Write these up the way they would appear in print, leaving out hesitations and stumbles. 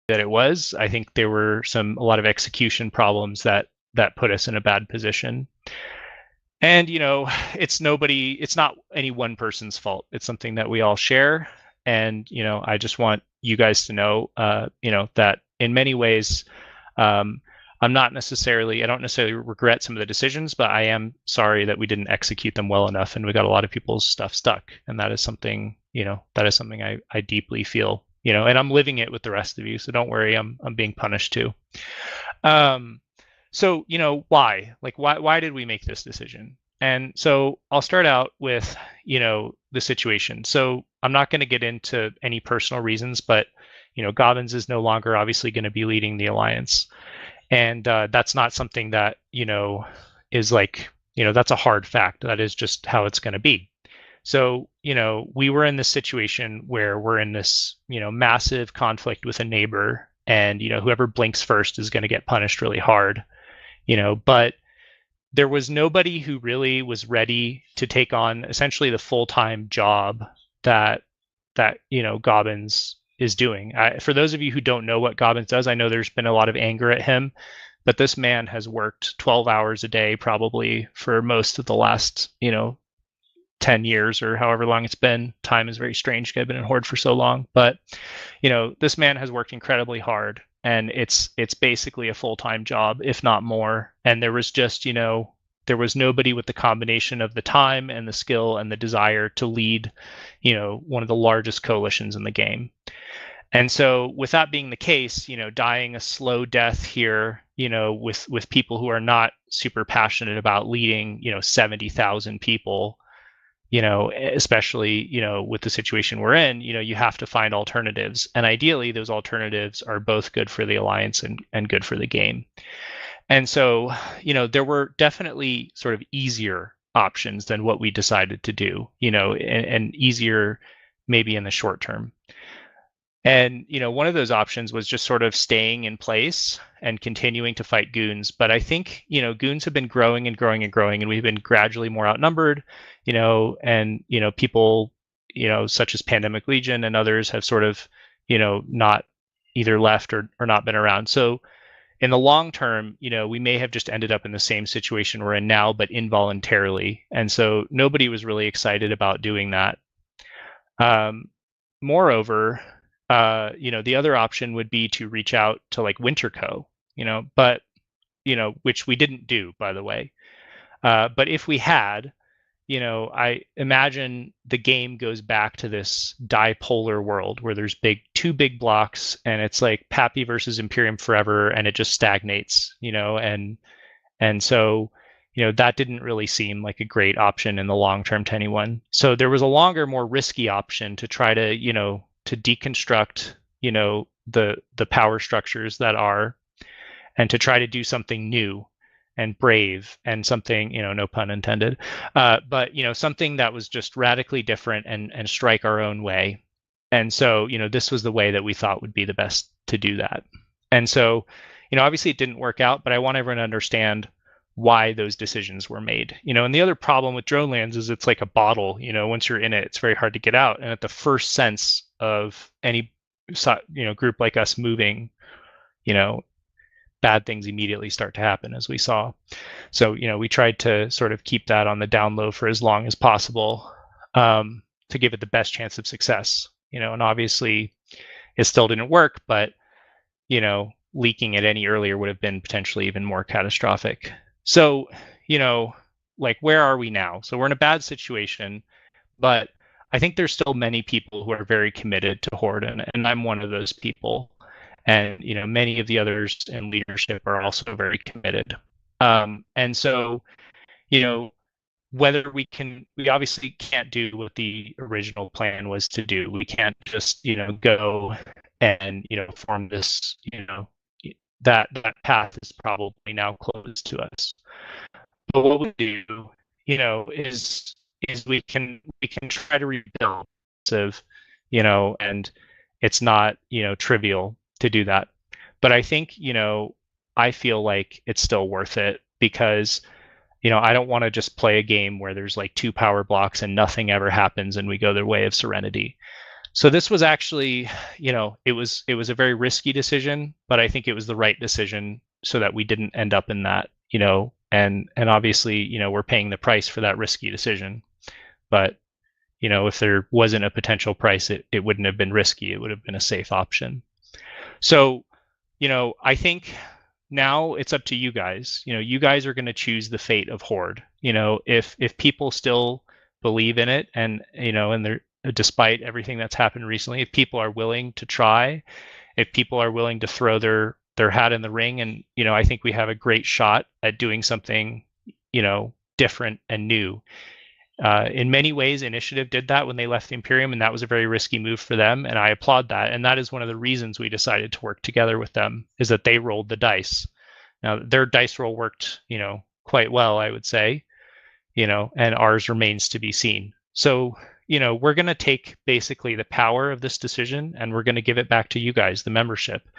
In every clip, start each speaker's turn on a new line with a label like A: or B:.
A: that it was. I think there were a lot of execution problems that put us in a bad position. And it's not any one person's fault. It's something that we all share. And I just want you guys to know, that in many ways, I don't necessarily regret some of the decisions, but I am sorry that we didn't execute them well enough, and we got a lot of people's stuff stuck. And that is something, I deeply feel, and I'm living it with the rest of you. So don't worry, I'm being punished too. So, why? Why did we make this decision? And so I'll start out with, the situation. So I'm not going to get into any personal reasons, but, Gobbins is no longer obviously going to be leading the alliance. And that's not something that, is that's a hard fact. That is just how it's going to be. So, we were in this situation where we're in this, massive conflict with a neighbor, and, whoever blinks first is going to get punished really hard. But there was nobody who really was ready to take on essentially the full-time job that Gobbins is doing. For those of you who don't know what Gobbins does, I know there's been a lot of anger at him, but this man has worked 12 hours a day probably for most of the last 10 years or however long it's been. Time is very strange. I've been in Horde for so long, but this man has worked incredibly hard. And it's basically a full-time job, if not more. And there was just, there was nobody with the combination of the time and the skill and the desire to lead, one of the largest coalitions in the game. And so with that being the case, dying a slow death here, with people who are not super passionate about leading, 70,000 people, especially, with the situation we're in, you have to find alternatives. And ideally, those alternatives are both good for the alliance and good for the game. And so, there were definitely sort of easier options than what we decided to do, and easier maybe in the short term. And, one of those options was just sort of staying in place and continuing to fight goons. But I think, goons have been growing and growing and growing, and we've been gradually more outnumbered, and, people, such as Pandemic Legion and others have sort of, not either left or not been around. So in the long term, we may have just ended up in the same situation we're in now, but involuntarily. And so nobody was really excited about doing that. Moreover, the other option would be to reach out to like Winterco, but, which we didn't do, by the way. But if we had, I imagine the game goes back to this dipolar world where there's two big blocks, and it's like Pappy versus Imperium forever, and it just stagnates, and so, that didn't really seem like a great option in the long term to anyone. So there was a longer, more risky option to try to, to deconstruct, the power structures that are, and to try to do something new and brave and something, no pun intended, but, something that was just radically different and strike our own way. And so, this was the way that we thought would be the best to do that. And so, obviously it didn't work out, but I want everyone to understand why those decisions were made. And the other problem with Dronelands is it's like a bottle, once you're in it, it's very hard to get out. And at the first sense of any, group like us moving, bad things immediately start to happen, as we saw. So, we tried to sort of keep that on the down low for as long as possible, to give it the best chance of success, and obviously it still didn't work, but, leaking it any earlier would have been potentially even more catastrophic. So, where are we now? So we're in a bad situation, but I think there's still many people who are very committed to Horde, and I'm one of those people. And, many of the others in leadership are also very committed. And so, whether we obviously can't do what the original plan was to do. We can't just, go and, form this, that path is probably now closed to us. But what we do, is we can try to rebuild, and it's not, trivial to do that. But I think, I feel like it's still worth it because, I don't want to just play a game where there's like 2 power blocks and nothing ever happens and we go the way of Serenity. So this was actually, it was a very risky decision, but I think it was the right decision so that we didn't end up in that, and obviously, we're paying the price for that risky decision. But, if there wasn't a potential price, it wouldn't have been risky. It would have been a safe option. So, I think now it's up to you guys. You guys are going to choose the fate of Horde. If people still believe in it, and they're, despite everything that's happened recently, if people are willing to try, if people are willing to throw their hat in the ring, and I think we have a great shot at doing something different and new. In many ways, Initiative did that when they left the Imperium, and that was a very risky move for them, and I applaud that. And that is one of the reasons we decided to work together with them, is that they rolled the dice. Now, their dice roll worked, quite well, I would say, and ours remains to be seen. So, we're going to take basically the power of this decision, and we're going to give it back to you guys, the membership.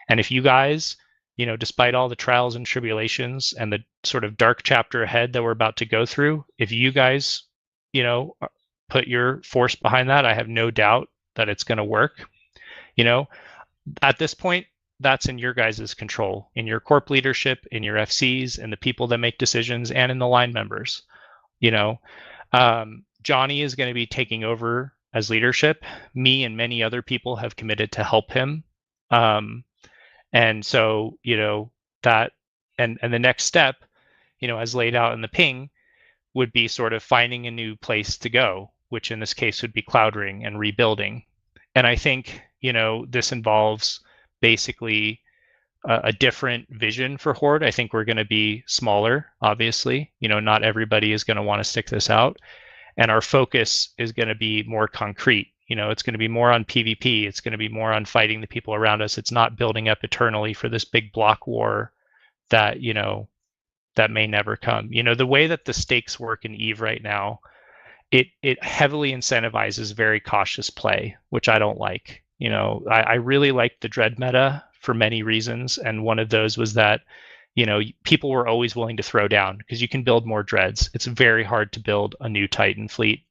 A: And if you guys, despite all the trials and tribulations and the sort of dark chapter ahead that we're about to go through, if you guys, put your force behind that, I have no doubt that it's going to work. At this point, that's in your guys' control, in your corp leadership, in your FCs, and the people that make decisions, and in the line members. Johnny is going to be taking over as leadership. Me and many other people have committed to help him. And so, that, and the next step, as laid out in the ping, would be sort of finding a new place to go, which in this case would be Cloud Ring and rebuilding. And I think, this involves basically a different vision for Horde. I think we're going to be smaller, obviously. Not everybody is going to want to stick this out. And our focus is going to be more concrete. It's going to be more on PvP. It's going to be more on fighting the people around us. It's not building up eternally for this big block war that, that may never come. The way that the stakes work in EVE right now, it heavily incentivizes very cautious play, which I don't like. I really liked the Dread meta for many reasons. And one of those was that, people were always willing to throw down because you can build more Dreads. It's very hard to build a new Titan fleet.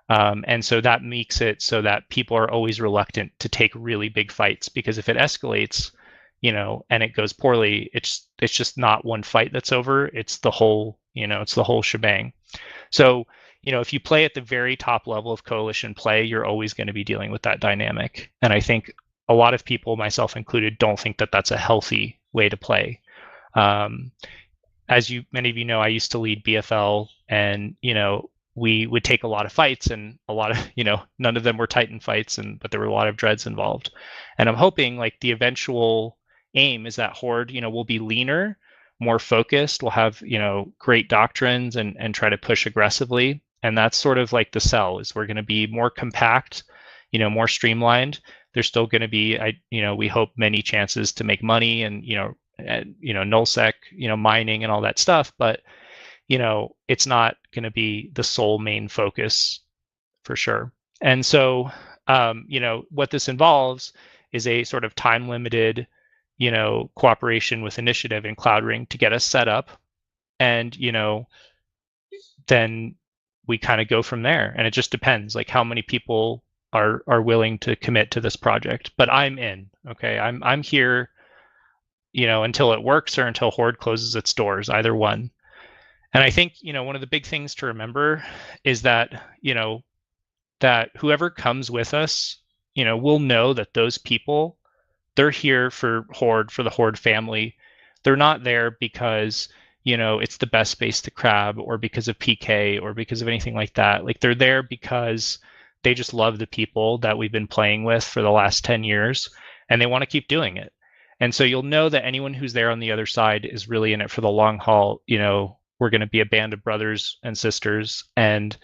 A: And so that makes it so that people are always reluctant to take really big fights, because if it escalates, and it goes poorly, it's just not one fight that's over. It's the whole, it's the whole shebang. So, if you play at the very top level of coalition play, you're always going to be dealing with that dynamic. And I think a lot of people, myself included, don't think that that's a healthy way to play. As many of you know, I used to lead BFL, and we would take a lot of fights, and a lot of none of them were Titan fights, but there were a lot of Dreads involved. And I'm hoping like the eventual aim is that Horde will be leaner, more focused. We'll have great doctrines and try to push aggressively. And that's sort of like the sell, is we're going to be more compact, more streamlined. There's still going to be, we hope, many chances to make money and nullsec, mining and all that stuff, but it's not going to be the sole main focus for sure. And so, what this involves is a sort of time limited, cooperation with Initiative and Cloud Ring to get us set up, and then we kind of go from there. And it just depends, like how many people are willing to commit to this project. But I'm in. Okay, I'm here, until it works or until Horde closes its doors, either one. And I think, one of the big things to remember is that, that whoever comes with us, will know that those people, they're here for Horde, for the Horde family. They're not there because, it's the best space to crab, or because of PK, or because of anything like that. Like, they're there because they just love the people that we've been playing with for the last 10 years, and they want to keep doing it. And so you'll know that anyone who's there on the other side is really in it for the long haul. We're going to be a band of brothers and sisters, and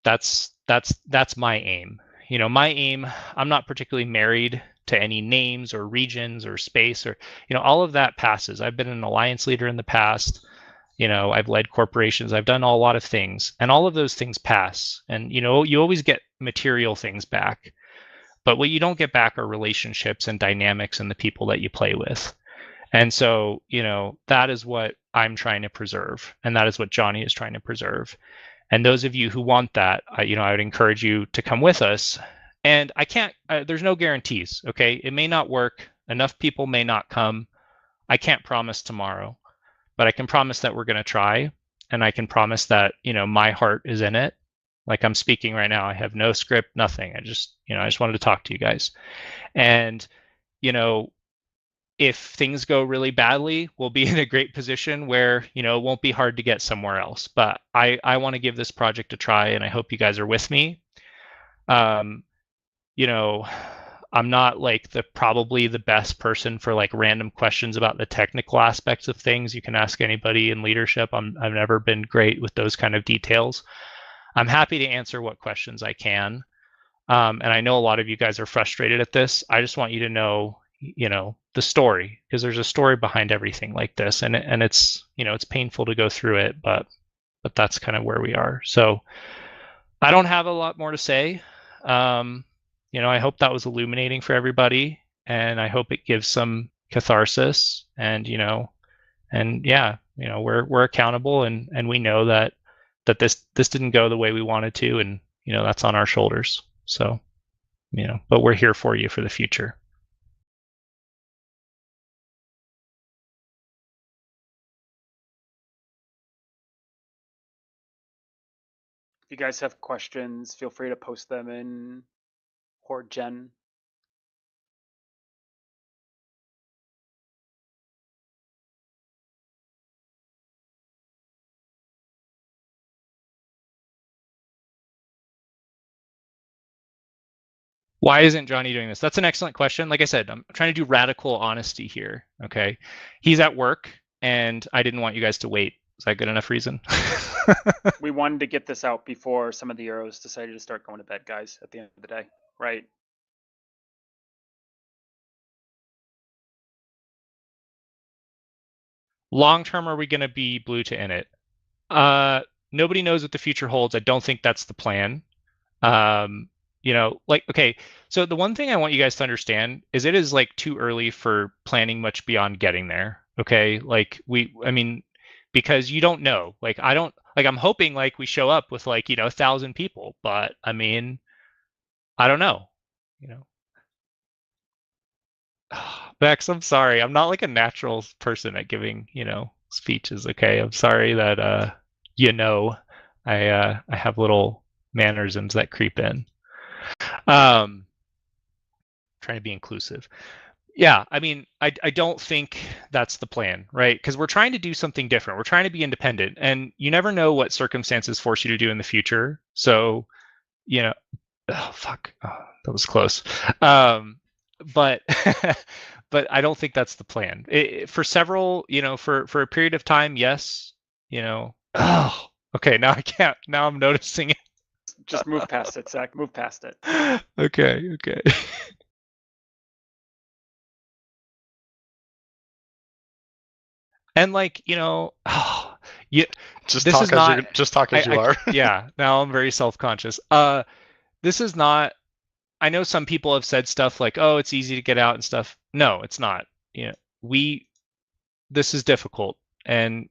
A: that's my aim. My aim, I'm not particularly married to any names or regions or space, or all of that passes. I've been an alliance leader in the past. I've led corporations. I've done a lot of things, and all of those things pass. And you always get material things back, but what you don't get back are relationships and dynamics and the people that you play with. And so, that is what I'm trying to preserve, and that is what Johnny is trying to preserve. And those of you who want that, I would encourage you to come with us. And I can't, there's no guarantees, okay? It may not work. Enough people may not come. I can't promise tomorrow, but I can promise that we're going to try. And I can promise that, my heart is in it. Like I'm speaking right now. I have no script, nothing. I just wanted to talk to you guys. And, if things go really badly, we'll be in a great position where, it won't be hard to get somewhere else. But I want to give this project a try, and I hope you guys are with me. I'm not like probably the best person for like random questions about the technical aspects of things. You can ask anybody in leadership. I've never been great with those kind of details. I'm happy to answer what questions I can. And I know a lot of you guys are frustrated at this. I just want you to know, the story, because there's a story behind everything like this, and it's, it's painful to go through it, but that's kind of where we are. So I don't have a lot more to say. I hope that was illuminating for everybody, and I hope it gives some catharsis, and we're accountable, and we know that this didn't go the way we wanted to, and that's on our shoulders. So but we're here for you for the future.
B: If you guys have questions, feel free to post them in Horde Gen.
A: Why isn't Johnny doing this? That's an excellent question. Like I said, I'm trying to do radical honesty here. Okay. He's at work, and I didn't want you guys to wait. Is that good enough reason?
B: We wanted to get this out before some of the Euros decided to start going to bed, guys, at the end of the day, right?
A: Long term, are we going to be blue to init? Nobody knows what the future holds. I don't think that's the plan. Okay, so the one thing I want you guys to understand is it is like too early for planning much beyond getting there. Okay, because you don't know. I'm hoping like we show up with 1,000 people, but I don't know. Bex, I'm sorry. I'm not like a natural person at giving, speeches. Okay, I'm sorry that I have little mannerisms that creep in. Trying to be inclusive. Yeah, I don't think that's the plan, right? Because we're trying to do something different. We're trying to be independent, and you never know what circumstances force you to do in the future. So, oh fuck, that was close. But but I don't think that's the plan. For several, for a period of time, yes. Oh, okay. Now I can't. Now I'm noticing it.
B: Just move past it, Zach. Move past it.
A: Okay. And yeah,
C: just
A: this
C: talk
A: is not
C: just talk as you are.
A: Yeah, now I'm very self-conscious. This is not. I know some people have said stuff like, "Oh, it's easy to get out and stuff." No, it's not. This is difficult, and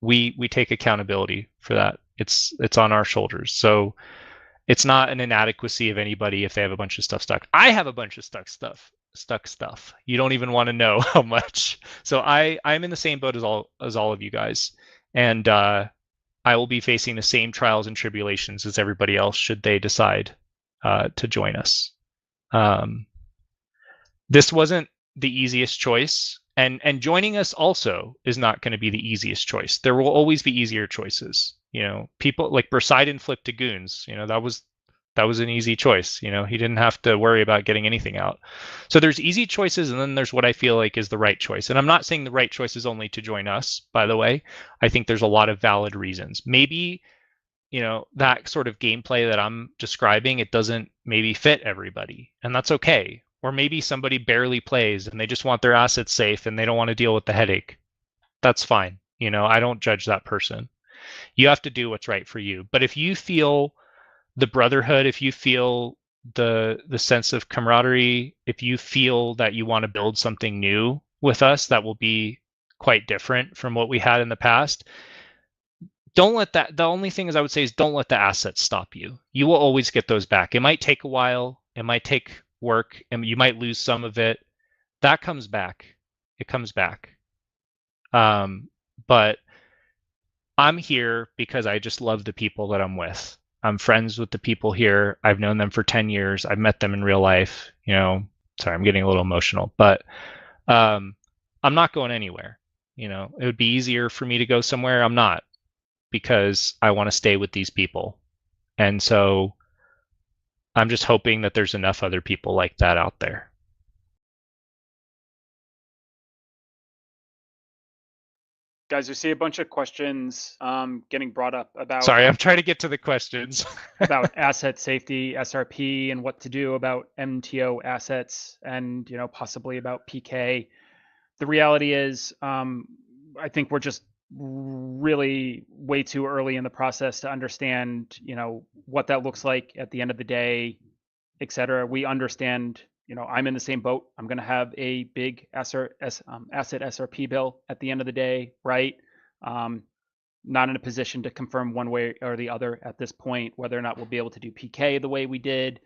A: we take accountability for that. It's on our shoulders. So it's not an inadequacy of anybody if they have a bunch of stuff stuck. I have a bunch of stuck stuff. You don't even want to know how much. So I'm in the same boat as all of you guys, and I will be facing the same trials and tribulations as everybody else should they decide to join us. This wasn't the easiest choice, and joining us also is not going to be the easiest choice. There will always be easier choices. People like Poseidon flipped to goons. That was an easy choice. He didn't have to worry about getting anything out. So there's easy choices, and then there's what I feel like is the right choice. And I'm not saying the right choice is only to join us, by the way. I think there's a lot of valid reasons. Maybe that sort of gameplay that I'm describing, it doesn't maybe fit everybody, and that's okay. Or maybe somebody barely plays and they just want their assets safe and they don't want to deal with the headache. That's fine. I don't judge that person. You have to do what's right for you. But if you feel the brotherhood, if you feel the sense of camaraderie, if you feel that you want to build something new with us that will be quite different from what we had in the past, don't let that. The only thing is I would say is don't let the assets stop you. You will always get those back. It might take a while. It might take work, and you might lose some of it. That comes back. It comes back. But I'm here because I just love the people that I'm with. I'm friends with the people here. I've known them for 10 years. I've met them in real life. Sorry, I'm getting a little emotional, but I'm not going anywhere. It would be easier for me to go somewhere. I'm not, because I want to stay with these people. And so I'm just hoping that there's enough other people like that out there.
B: Guys, we see a bunch of questions getting brought up about.
A: Sorry, I'm trying to get to the questions.
B: About asset safety, SRP, and what to do about MTO assets, and possibly about PK. The reality is, I think we're just really way too early in the process to understand, what that looks like at the end of the day, et cetera. We understand, I'm in the same boat. I'm going to have a big asset SRP bill at the end of the day, right? Not in a position to confirm one way or the other at this point, whether or not we'll be able to do PK the way we did,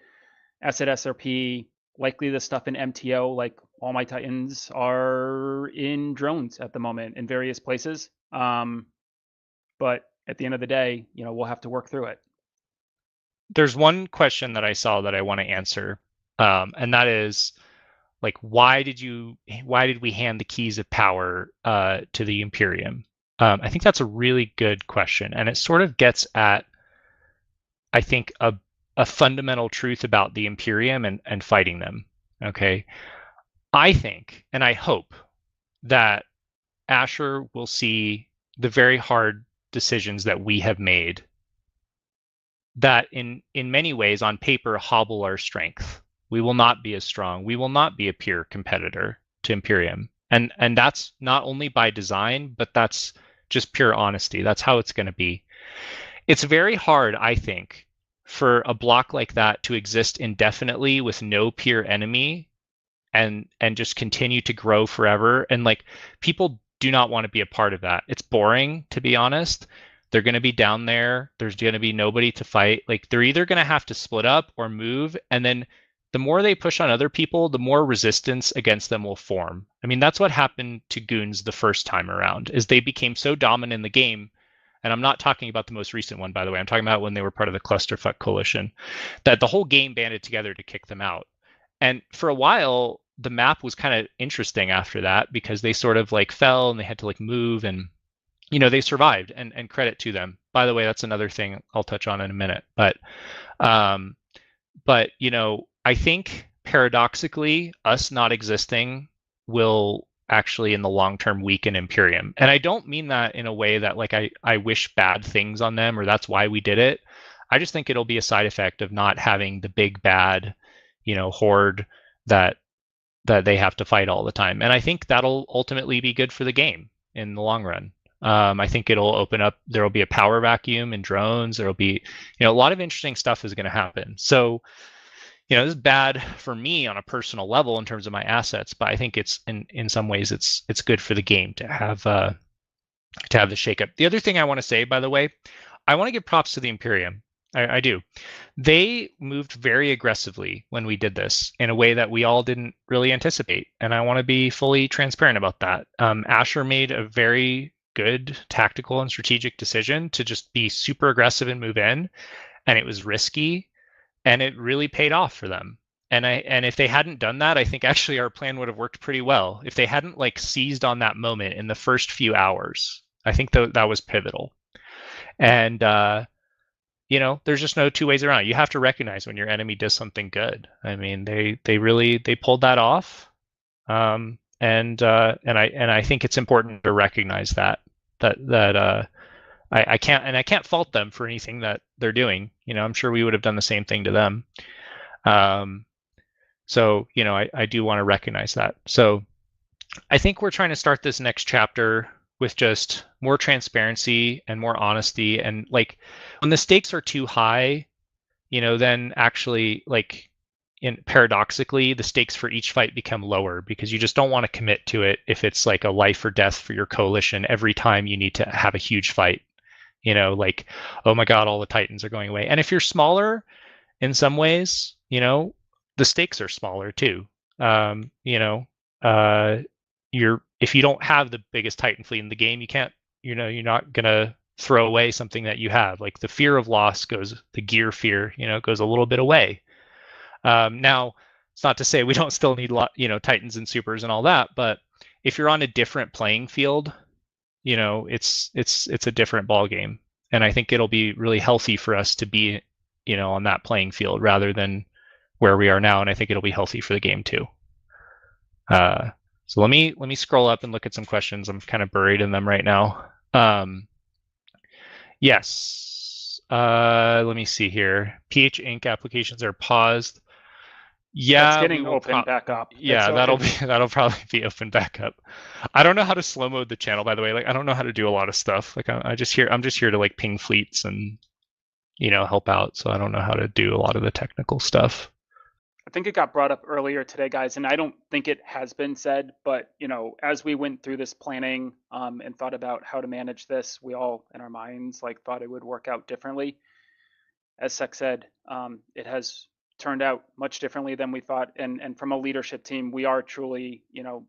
B: asset SRP, likely the stuff in MTO, like all my Titans are in drones at the moment in various places. But at the end of the day, we'll have to work through it.
A: There's one question that I saw that I want to answer, and that is, like, why did we hand the keys of power to the Imperium? I think that's a really good question, and it sort of gets at, I think, a fundamental truth about the Imperium and fighting them. Okay, I think, and I hope, that Asher will see the very hard decisions that we have made, that in many ways on paper hobble our strength. We will not be as strong. We will not be a peer competitor to Imperium. And that's not only by design, but that's just pure honesty. That's how it's going to be. It's very hard, I think, for a block like that to exist indefinitely with no peer enemy and just continue to grow forever. And like, people do not want to be a part of that. It's boring, to be honest. They're going to be down there. There's going to be nobody to fight. Like, they're either going to have to split up or move. And then the more they push on other people, the more resistance against them will form. I mean, that's what happened to Goons the first time around, is they became so dominant in the game. And I'm not talking about the most recent one, by the way. I'm talking about when they were part of the Clusterfuck Coalition, that the whole game banded together to kick them out. And for a while, the map was kind of interesting after that, because they sort of like fell and they had to like move, and they survived, and credit to them. By the way, that's another thing I'll touch on in a minute. But I think paradoxically, us not existing will actually in the long term weaken Imperium. And I don't mean that in a way that like I wish bad things on them or that's why we did it. I just think it'll be a side effect of not having the big bad, horde that they have to fight all the time. And I think that'll ultimately be good for the game in the long run. I think it'll open up, there'll be a power vacuum in drones. There'll be, a lot of interesting stuff is going to happen. So, this is bad for me on a personal level in terms of my assets, but I think it's in some ways it's good for the game to have the shakeup. The other thing I want to say, by the way, I want to give props to the Imperium. I do. They moved very aggressively when we did this in a way that we all didn't really anticipate, and I want to be fully transparent about that. Asher made a very good tactical and strategic decision to just be super aggressive and move in, and it was risky, and it really paid off for them. And if they hadn't done that, I think actually our plan would have worked pretty well. If they hadn't like seized on that moment in the first few hours, I think that was pivotal. And there's just no two ways around it. You have to recognize when your enemy does something good. I mean, they pulled that off. And I think it's important to recognize that I can't fault them for anything that they're doing. I'm sure we would have done the same thing to them. So I do want to recognize that. So I think we're trying to start this next chapter with just more transparency and more honesty. And like, when the stakes are too high, then actually like, paradoxically, the stakes for each fight become lower, because you just don't want to commit to it if it's like a life or death for your coalition every time you need to have a huge fight. like, oh my God, all the Titans are going away. And if you're smaller in some ways, the stakes are smaller too. Uh, if you don't have the biggest Titan fleet in the game, you can't, you're not gonna throw away something that you have. Like the fear of loss the gear fear, goes a little bit away. Now, it's not to say we don't still need Titans and supers and all that, but if you're on a different playing field, it's a different ball game, and I think it'll be really healthy for us to be, on that playing field rather than where we are now, and I think it'll be healthy for the game too. So let me scroll up and look at some questions. I'm kind of buried in them right now. Yes. Let me see here. PH Inc. applications are paused. Yeah,
B: that's getting open back up.
A: Yeah, that'll probably be open back up. I don't know how to slow mode the channel, by the way. Like I don't know how to do a lot of stuff. Like I'm just here to like ping fleets and help out. So I don't know how to do a lot of the technical stuff.
B: I think it got brought up earlier today, guys, and I don't think it has been said, but as we went through this planning and thought about how to manage this, we all in our minds like thought it would work out differently. As Sek said, it has turned out much differently than we thought, and from a leadership team, we are truly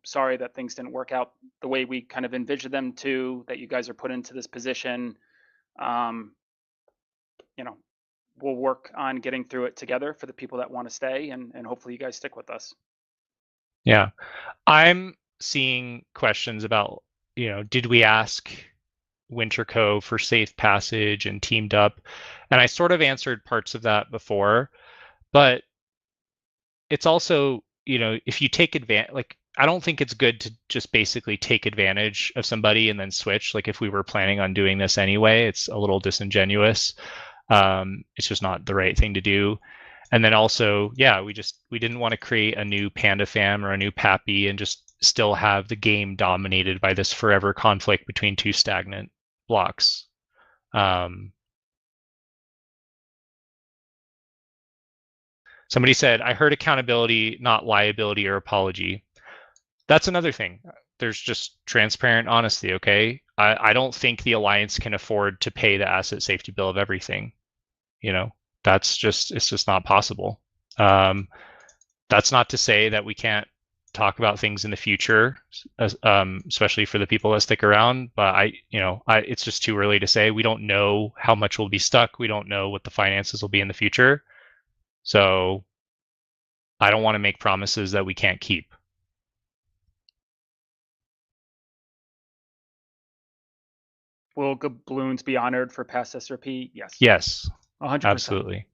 B: sorry that things didn't work out the way we kind of envisioned them to, that you guys are put into this position. We'll work on getting through it together for the people that want to stay, and hopefully you guys stick with us.
A: Yeah, I'm seeing questions about, did we ask Winterco for safe passage and teamed up? And I sort of answered parts of that before, but it's also, if you take advantage, like, I don't think it's good to just basically take advantage of somebody and then switch. Like if we were planning on doing this anyway, it's a little disingenuous. It's just not the right thing to do. And then also, yeah, we didn't want to create a new Panda Fam or a new Pappy and just still have the game dominated by this forever conflict between two stagnant blocks. Somebody said, I heard accountability, not liability or apology. That's another thing. There's just transparent honesty, okay? I don't think the Alliance can afford to pay the asset safety bill of everything. It's just not possible. That's not to say that we can't talk about things in the future, especially for the people that stick around. But it's just too early to say. We don't know how much will be stuck. We don't know what the finances will be in the future. So I don't want to make promises that we can't keep.
B: Will balloons be honored for past SRP? Yes.
A: Yes.
B: 100%.
A: Absolutely.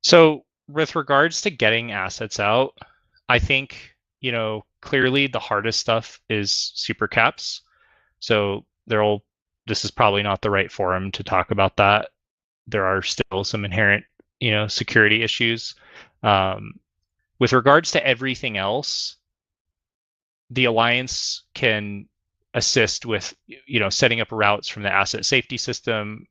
A: So with regards to getting assets out, I think, clearly the hardest stuff is super caps. So this is probably not the right forum to talk about that. There are still some inherent, security issues. With regards to everything else, the Alliance can assist with, setting up routes from the asset safety system.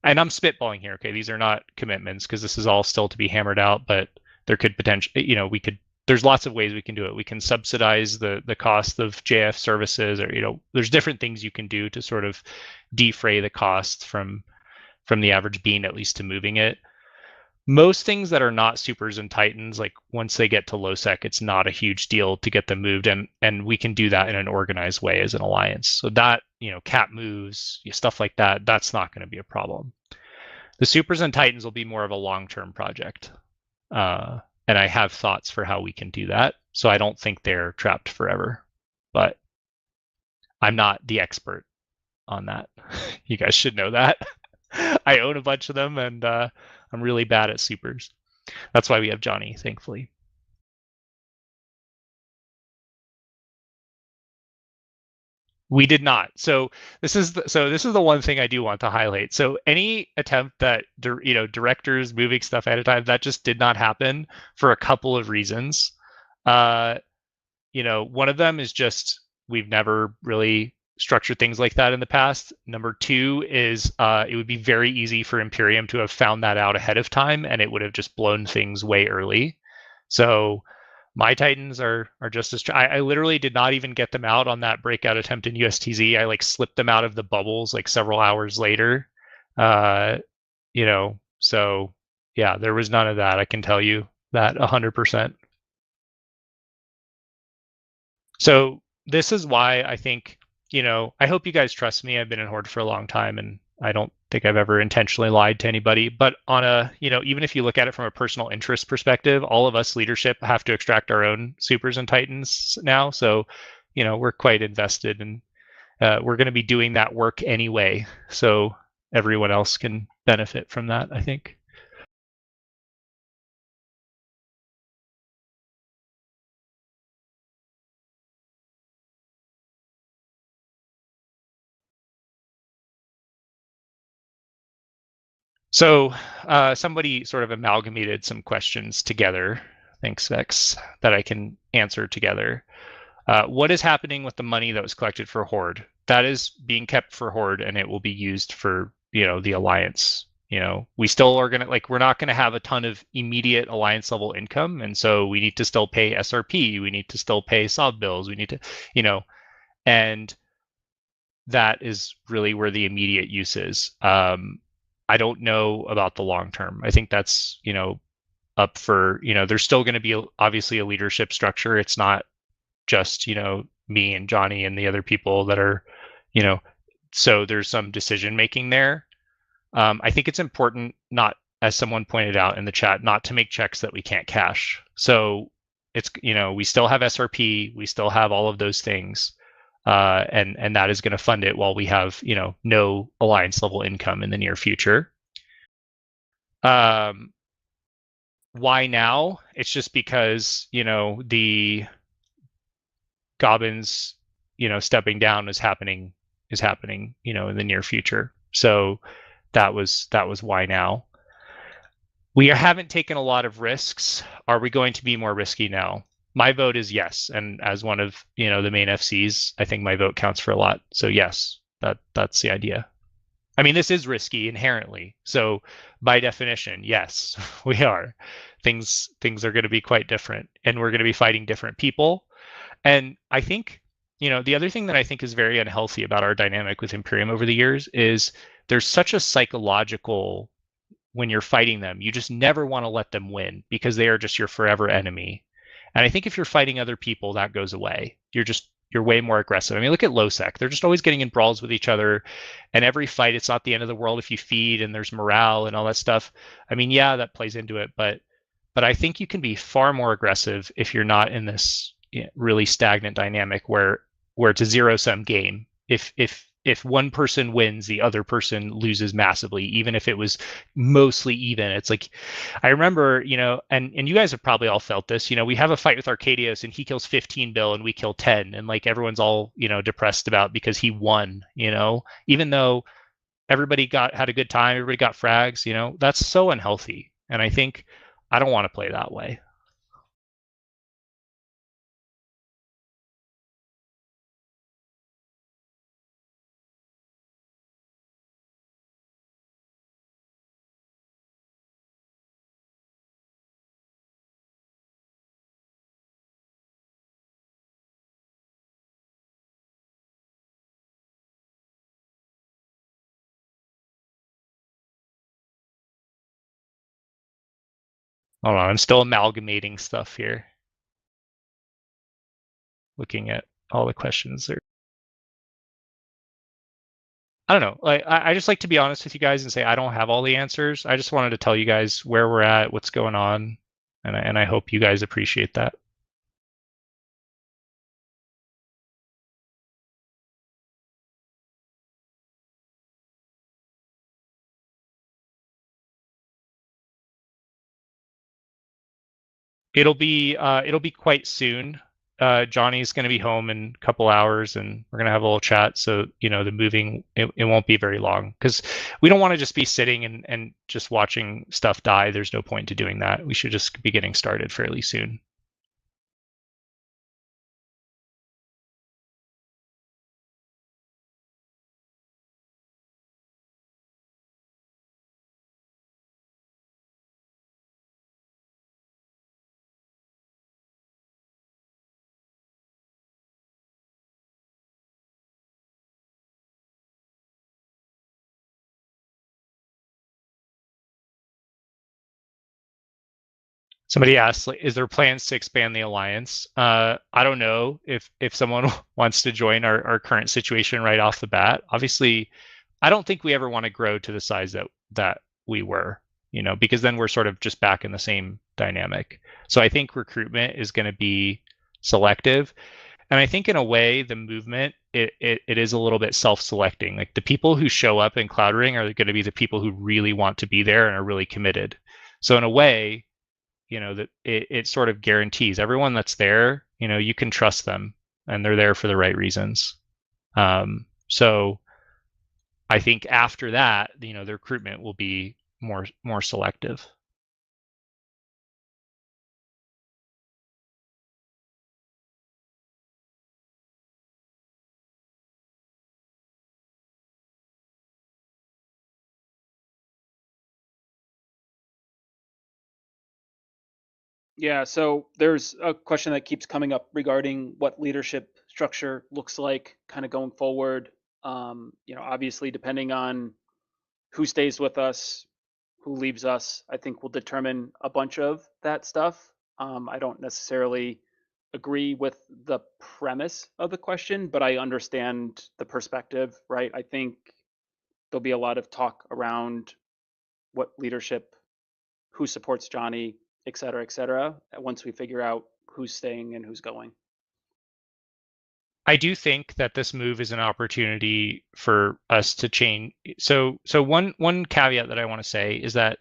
A: And I'm spitballing here, okay? These are not commitments because this is all still to be hammered out, but there could potentially, there's lots of ways we can do it. We can subsidize the cost of JF services, or, there's different things you can do to sort of defray the cost from the average bean, at least to moving it. Most things that are not supers and titans, like once they get to low sec, it's not a huge deal to get them moved, and we can do that in an organized way as an alliance. So that, cap moves, stuff like that, that's not going to be a problem. The supers and titans will be more of a long-term project, and I have thoughts for how we can do that. So I don't think they're trapped forever, but I'm not the expert on that. You guys should know that. I own a bunch of them, and I'm really bad at supers. That's why we have Johnny, thankfully. We did not. So this is the one thing I do want to highlight. So any attempt that directors moving stuff ahead of time, that just did not happen for a couple of reasons. Uh, one of them is just we've never really structured things like that in the past. Number two is it would be very easy for Imperium to have found that out ahead of time, and it would have just blown things way early. So my Titans are just as I literally did not even get them out on that breakout attempt in USTZ. I like slipped them out of the bubbles like several hours later. Uh, so yeah, there was none of that. I can tell you that 100%. So this is why I think, I hope you guys trust me. I've been in Horde for a long time and I don't think I've ever intentionally lied to anybody. But on even if you look at it from a personal interest perspective, all of us leadership have to extract our own supers and titans now. So, we're quite invested and we're going to be doing that work anyway. So everyone else can benefit from that, I think. So somebody sort of amalgamated some questions together. Thanks, Vex, that I can answer together. What is happening with the money that was collected for Horde? That is being kept for Horde, and it will be used for the Alliance. We still are gonna we're not gonna have a ton of immediate Alliance level income, and so we need to still pay SRP. We need to still pay sob bills. We need to, and that is really where the immediate use is. I don't know about the long term. I think that's up for there's still going to be obviously a leadership structure. It's not just me and Johnny and the other people that are so there's some decision making there. I think it's important not, as someone pointed out in the chat, not to make checks that we can't cash. So it's we still have SRP, we still have all of those things, and that is going to fund it while we have no Alliance level income in the near future. Why now? It's just because the Gobbins stepping down is happening in the near future. So that was why now. We haven't taken a lot of risks. Are we going to be more risky now? My vote is yes, and as one of the main FCs, I think my vote counts for a lot. So yes, that's the idea. I mean, this is risky inherently. So by definition, yes, we are. Things are going to be quite different, and we're going to be fighting different people. And I think the other thing that I think is very unhealthy about our dynamic with Imperium over the years is there's such a psychological, when you're fighting them, you just never want to let them win because they are just your forever enemy. And I think if you're fighting other people, that goes away. You're way more aggressive. I mean, look at Losec. They're just always getting in brawls with each other. And every fight, it's not the end of the world if you feed and there's morale and all that stuff. I mean, yeah, that plays into it, but I think you can be far more aggressive if you're not in this really stagnant dynamic where it's a zero-sum game. If one person wins, the other person loses massively, even if it was mostly even. It's like, I remember, and you guys have probably all felt this. We have a fight with Arcadius, and he kills 15 bill, and we kill 10, and like everyone's all depressed about because he won. Even though everybody had a good time, everybody got frags. That's so unhealthy, and I think I don't want to play that way. Hold on, I'm still amalgamating stuff here, looking at all the questions there. I don't know. Like, I just like to be honest with you guys and say I don't have all the answers. I just wanted to tell you guys where we're at, what's going on, and I hope you guys appreciate that. It'll be quite soon. Johnny's going to be home in a couple hours, and we're going to have a little chat. So the moving, it won't be very long, because we don't want to just be sitting and just watching stuff die. There's no point to doing that. We should just be getting started fairly soon. Somebody asked, like, is there plans to expand the alliance? I don't know if someone wants to join our current situation right off the bat. Obviously, I don't think we ever want to grow to the size that we were, because then we're sort of just back in the same dynamic. So I think recruitment is going to be selective. And I think in a way, the movement, it is a little bit self-selecting. Like, the people who show up in Cloud Ring are going to be the people who really want to be there and are really committed. So in a way, that it sort of guarantees everyone that's there, you can trust them and they're there for the right reasons. So I think after that, the recruitment will be more selective.
B: Yeah, so there's a question that keeps coming up regarding what leadership structure looks like kind of going forward. Obviously, depending on who stays with us, who leaves us, I think will determine a bunch of that stuff. I don't necessarily agree with the premise of the question, but I understand the perspective, right? I think there'll be a lot of talk around what leadership, who supports Johnny, et cetera, once we figure out who's staying and who's going.
A: I do think that this move is an opportunity for us to change. So one caveat that I want to say is that,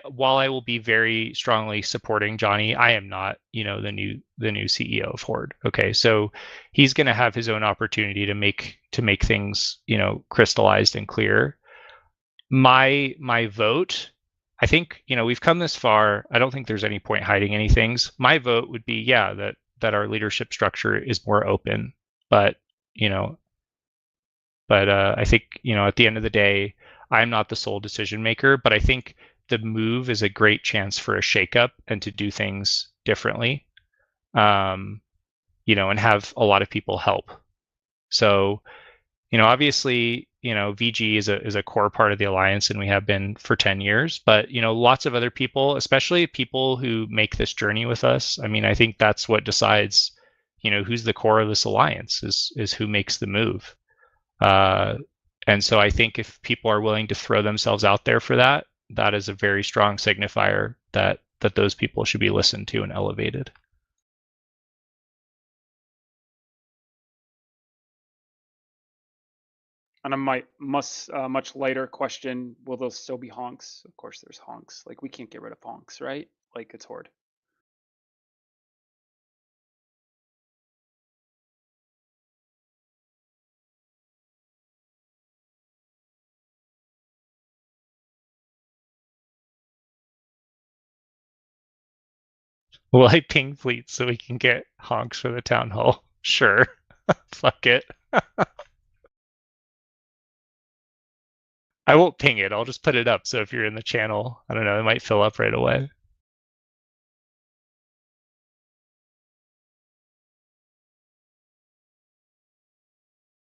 A: while I will be very strongly supporting Johnny, I am not, the new CEO of Horde. Okay, so he's going to have his own opportunity to make things, crystallized and clear. My vote, I think, we've come this far. I don't think there's any point hiding any things. My vote would be, yeah, that our leadership structure is more open. But you know, I think, at the end of the day, I'm not the sole decision maker. But I think the move is a great chance for a shakeup and to do things differently, and have a lot of people help. So obviously, VG is a core part of the alliance, and we have been for 10 years. But lots of other people, especially people who make this journey with us. I mean, I think that's what decides, who's the core of this alliance is who makes the move. And so I think if people are willing to throw themselves out there for that, that is a very strong signifier that those people should be listened to and elevated.
B: And a much lighter question: will those still be honks? Of course, there's honks. Like, we can't get rid of honks, right? Like, it's Horde.
A: Will I ping fleet so we can get honks for the town hall? Sure. Fuck it. I won't ping it. I'll just put it up. So if you're in the channel, I don't know, it might fill up right away.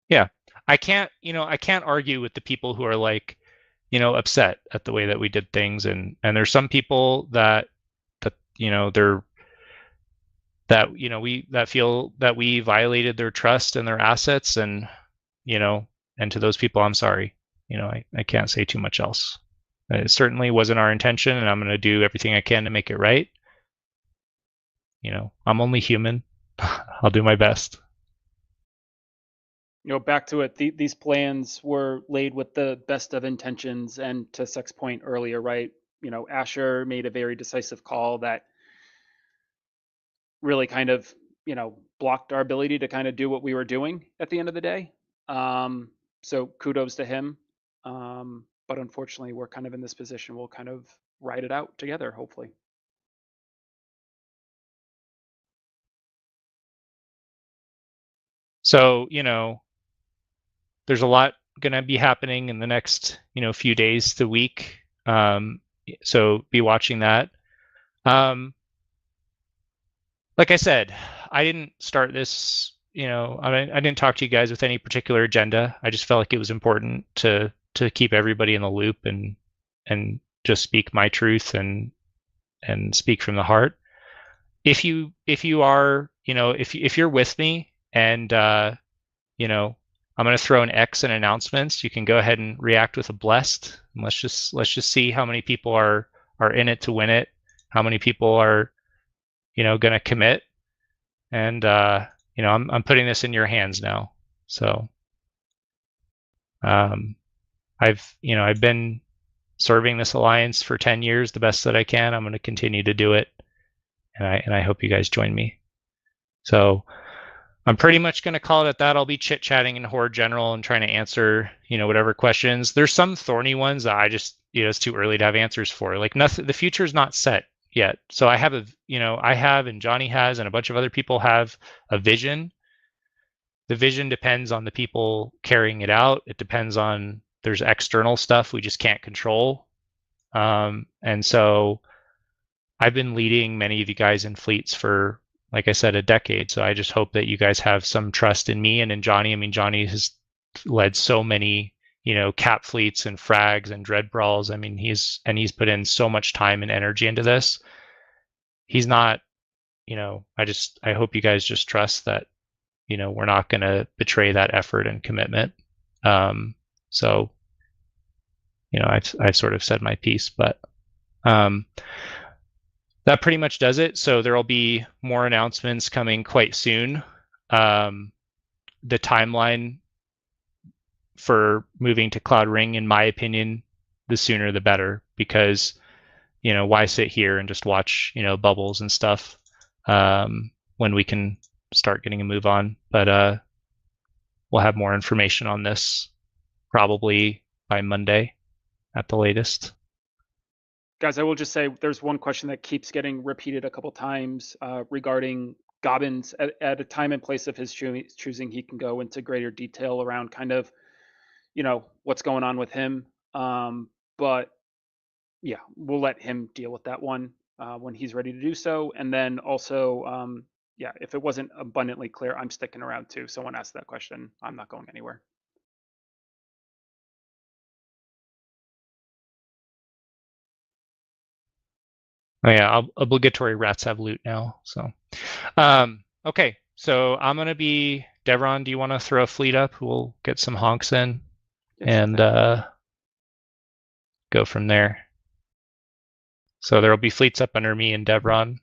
A: Yeah. I can't argue with the people who are like, upset at the way that we did things. And there's some people that they're that feel that we violated their trust and their assets, and to those people, I'm sorry. I can't say too much else. It certainly wasn't our intention, and I'm going to do everything I can to make it right. I'm only human. I'll do my best.
B: Back to it. These plans were laid with the best of intentions, and to Sex's point earlier, right? Asher made a very decisive call that really kind of blocked our ability to kind of do what we were doing at the end of the day. So kudos to him. But unfortunately, we're kind of in this position. We'll kind of ride it out together, hopefully.
A: So, there's a lot going to be happening in the next, few days to week. So be watching that. Like I said, I didn't start this, I didn't talk to you guys with any particular agenda. I just felt like it was important to keep everybody in the loop and just speak my truth and speak from the heart. If you are, if you're with me and I'm going to throw an X in announcements. You can go ahead and react with a blessed. And let's just see how many people are in it to win it. How many people are going to commit. And I'm putting this in your hands now. So I've been serving this alliance for 10 years the best that I can. I'm going to continue to do it, and I hope you guys join me. So I'm pretty much going to call it at that. I'll be chit-chatting in Horde General and trying to answer, whatever questions. There's some thorny ones that I just, it's too early to have answers for. Like nothing, the future's not set yet. So I have I have, and Johnny has, and a bunch of other people have a vision. The vision depends on the people carrying it out. It depends on, there's external stuff we just can't control. And so I've been leading many of you guys in fleets for, like I said, a decade. So I just hope that you guys have some trust in me and in Johnny. I mean, Johnny has led so many, cap fleets and frags and dread brawls. I mean, he's put in so much time and energy into this. He's not, I hope you guys just trust that, we're not going to betray that effort and commitment. So, I've sort of said my piece, but, that pretty much does it. So there will be more announcements coming quite soon. The timeline for moving to Cloud Ring, in my opinion, the sooner the better, because, why sit here and just watch, bubbles and stuff when we can start getting a move on. But we'll have more information on this probably by Monday at the latest.
B: Guys, I will just say there's one question that keeps getting repeated a couple times regarding Gobbins. At a time and place of his choosing, he can go into greater detail around kind of, what's going on with him. But yeah, we'll let him deal with that one when he's ready to do so. And then also, yeah, if it wasn't abundantly clear, I'm sticking around too. Someone asked that question. I'm not going anywhere.
A: Oh yeah, obligatory rats have loot now. So, okay. So I'm gonna be Devron. Do you want to throw a fleet up? We'll get some honks in, yes, and go from there. So there will be fleets up under me and Devron.